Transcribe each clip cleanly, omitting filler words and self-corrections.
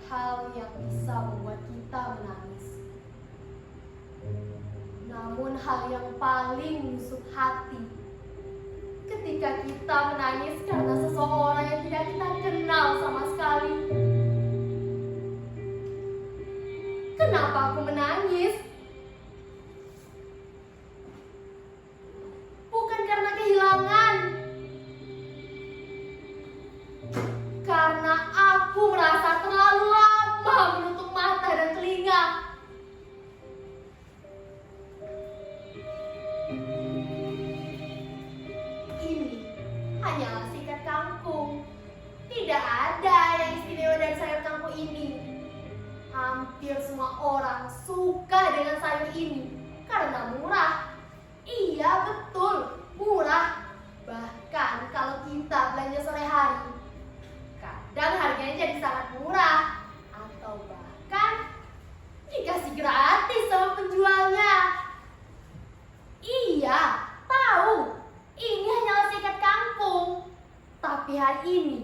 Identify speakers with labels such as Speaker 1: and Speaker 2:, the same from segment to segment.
Speaker 1: hal yang bisa membuat kita menangis. Namun hal yang paling menusuk hati ketika kita menangis karena seseorang yang tidak kita kenal sama sekali. Kenapa aku menangis? Bukan karena kehilangan. Karena aku merasa terlalu lama menutup mata dan telinga. Ini hanyalah sikat kangkung. Tidak ada yang istimewa dari sayur kangkung ini. Hampir semua orang suka dengan sayur ini karena murah. Iya betul, murah. Bahkan kalau kita belanja sore hari, kadang harganya jadi sangat murah. Atau bahkan dikasih gratis sama penjualnya. Iya, tahu. Ini hanyalah sikat kangkung. Tapi hari ini,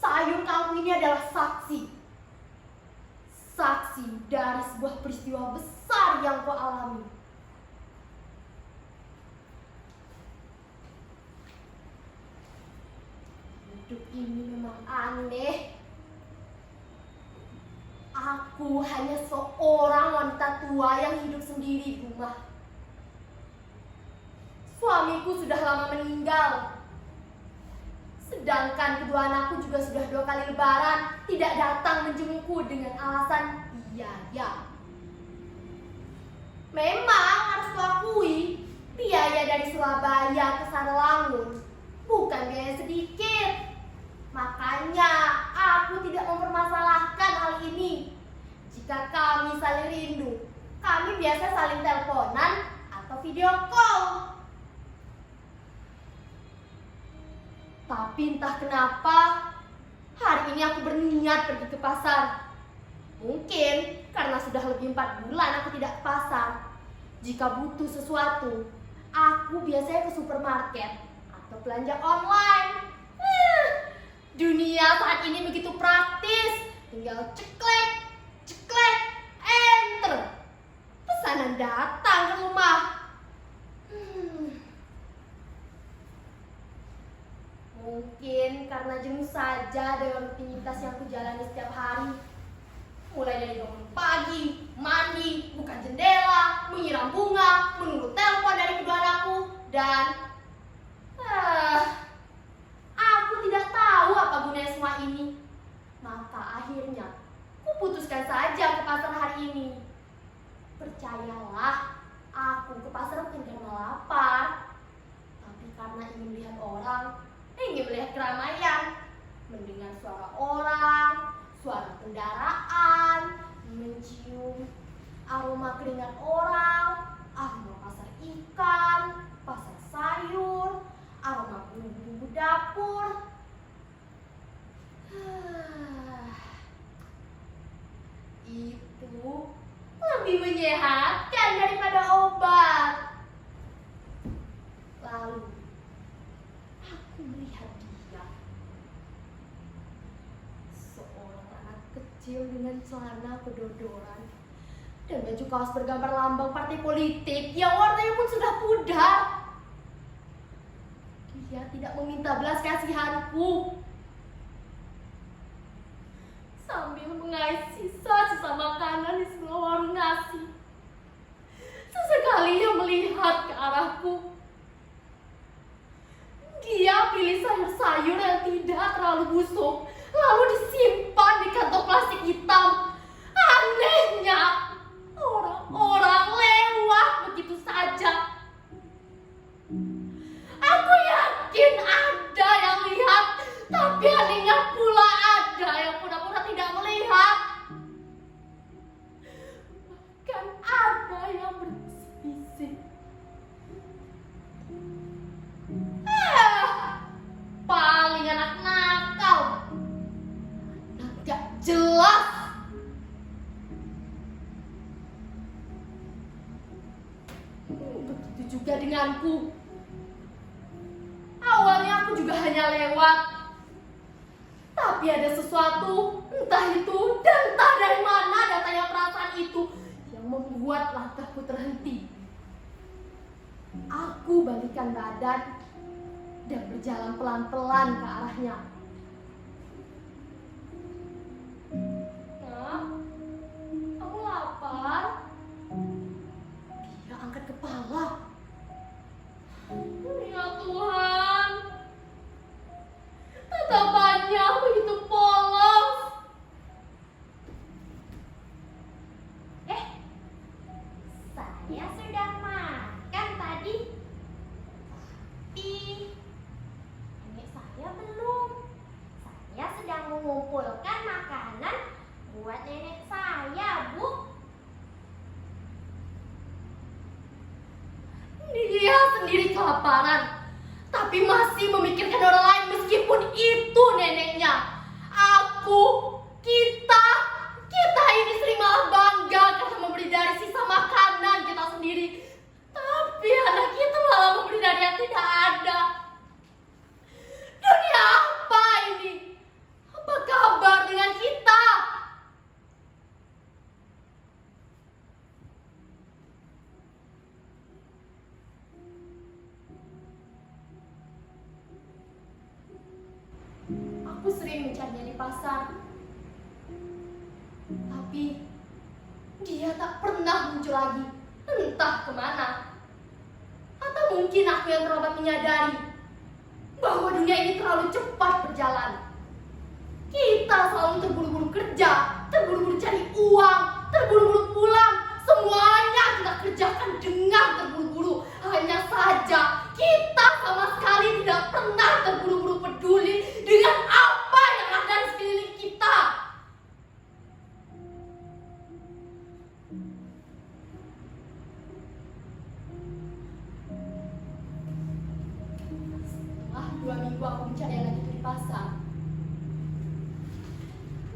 Speaker 1: sayur kangkung ini adalah saksi. Saksi dari sebuah peristiwa besar yang kau alami. Hidup ini memang aneh. Aku hanya seorang wanita tua yang hidup sendiri di rumah. Suamiku sudah lama meninggal. Sedangkan kedua anakku juga sudah 2 kali lebaran tidak datang menjengukku dengan alasan biaya. Memang harus kuakui, biaya dari Surabaya ke Sarawangun bukan biaya sedikit. Makanya aku tidak mempermasalahkan hal ini. Jika kami saling rindu, kami biasa saling teleponan atau video call. Tapi entah kenapa, hari ini aku berniat pergi ke pasar. Mungkin karena sudah lebih 4 bulan aku tidak ke pasar. Jika butuh sesuatu, aku biasanya ke supermarket atau belanja online. Dunia saat ini begitu praktis. Tinggal ceklek, ceklek, enter. Pesanan datang ke rumah. Mungkin karena jenuh saja dengan rutinitas yang kujalani setiap hari. Mulai dari bangun pagi, mandi, buka jendela, menyiram bunga, menunggu telepon dari kedua anakku, dan aku tidak tahu apa gunanya semua ini. Maka akhirnya kuputuskan saja ke pasar hari ini. Percayalah, aku ke pasar bukan karena lapar, tapi karena ingin melihat orang. Ingin melihat keramaian, mendengar suara orang, suara kendaraan, mencium aroma keringat orang, aroma pasar ikan, pasar sayur, aroma bumbu-bumbu dapur. Itu lebih menyehatkan daripada obat. Lalu aku melihat dia, seorang anak kecil dengan celana kedodoran dan baju kaos bergambar lambang partai politik yang warnanya pun sudah pudar. Dia tidak meminta belas kasihanku. Sambil mengais sisa-sisa makanan di sebuah warung nasi, sesekali ia melihat ke arahku. Dia pilih sayur-sayur yang tidak terlalu busuk, lalu disimpan di kantong plastik hitam. Anehnya, orang-orang lewat begitu saja. Aku yakin ada yang lihat, tapi anehnya pula ada yang pura-pura tidak melihat. Bahkan ada yang berbisik-bisik. Paling anak nakal, anak gak jelas. Begitu juga denganku. Awalnya aku juga hanya lewat, tapi Tapi ada sesuatu, entah itu dan entah dari mana datangnya perasaan itu yang membuat langkahku terhenti. Aku balikkan badan dan berjalan pelan-pelan ke arahnya. Nak, kamu lapar? Dia angkat kepala. Ya Tuhan, tatapannya begitu polos.
Speaker 2: Saya sudah makan tadi. Tapi nenek saya belum. Saya sedang mengumpulkan makanan buat nenek saya, Bu.
Speaker 1: Dia sendiri kelaparan, tapi masih memikirkan orang lain meskipun itu neneknya. Kita ini sering malah bangga karena memberi dari sisa makanan kita sendiri. Tapi anak kita malah memberi dari yang tidak ada. Dunia apa ini? Apa kabar dengan kita? Aku sering mencarinya di pasar, tapi dia tak pernah muncul lagi, entah kemana. Atau mungkin aku yang terlambat menyadari bahwa dunia ini terlalu cepat berjalan. Kita selalu terburu-buru kerja, terburu-buru cari uang, terburu-buru pulang. Semuanya kita kerjakan dengan terburu-buru. Hanya saja kita sama sekali tidak pernah terburu-buru peduli dengan apa yang ada di sekeliling kita. Setelah 2 minggu aku mencari lagi di pasar,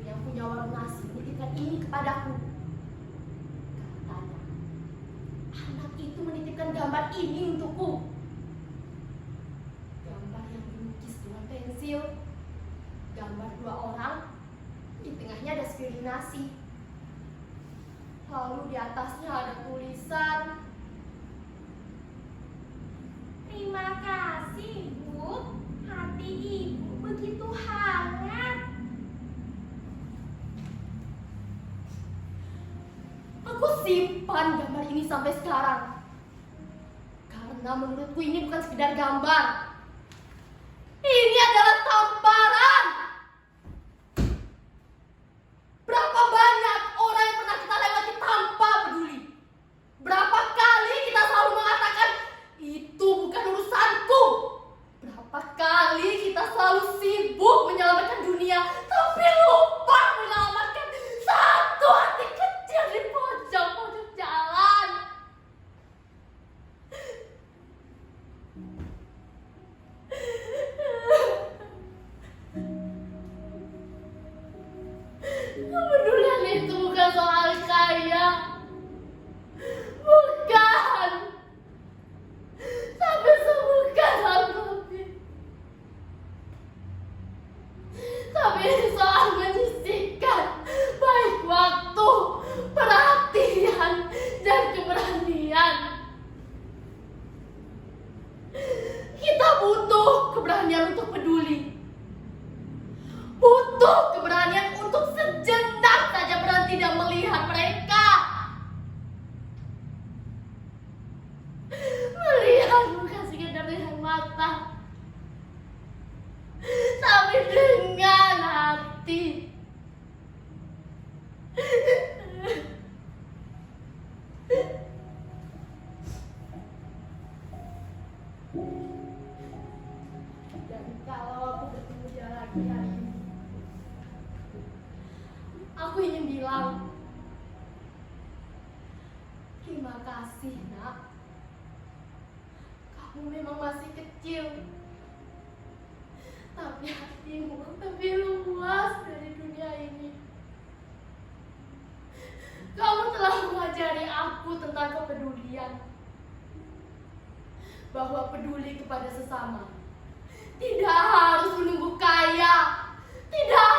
Speaker 1: yang punya warung nasi menitipkan ini kepadaku. Katanya, anak itu menitipkan gambar ini untukku. Gambar yang dilukis dengan pensil. Gambar 2 orang, di tengahnya ada sepiring nasi. Lalu di atasnya ada tulisan,
Speaker 2: Terima kasih, Bu. Hati Ibu begitu hangat.
Speaker 1: aku simpan gambar ini sampai sekarang. Karena menurutku ini bukan sekedar gambar. Ini adalah tamparan. Berapa banyak orang yang pernah kita lewati tanpa peduli? Berapa kali kita selalu mengatakan, itu bukan urusanku. Berapa kali kita selalu sibuk menyelamatkan dunia, tapi lupa menyelamatkan satu hati kecil di pojok-pojok jalan. Kepedulian itu bukan soal kaya. Bukan. Tapi bukan soal kopi. Tapi ini soal menyisihkan baik waktu, perhatian, dan keberanian. Kita butuh keberanian untuk peduli. Butuh keberanian untuk sejenak saja berhenti dan melihat mereka. Melihat bukan sekedar dengan mata, tapi dengan hati. Dan kalau aku bertemu dia lagi hari ini, aku ingin bilang, terima kasih, Nak. Kamu memang masih kecil, tapi hatimu lebih luas dari dunia ini. Kamu telah mengajari aku tentang kepedulian, bahwa peduli kepada sesama tidak harus menunggu kaya, tidak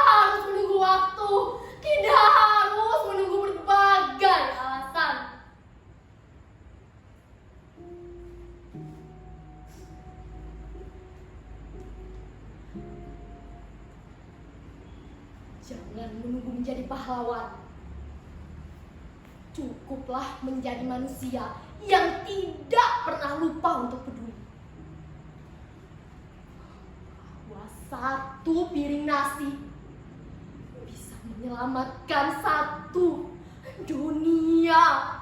Speaker 1: lagi menunggu menjadi pahlawan. Cukuplah menjadi manusia yang tidak pernah lupa untuk peduli. Bahwa satu piring nasi bisa menyelamatkan satu dunia.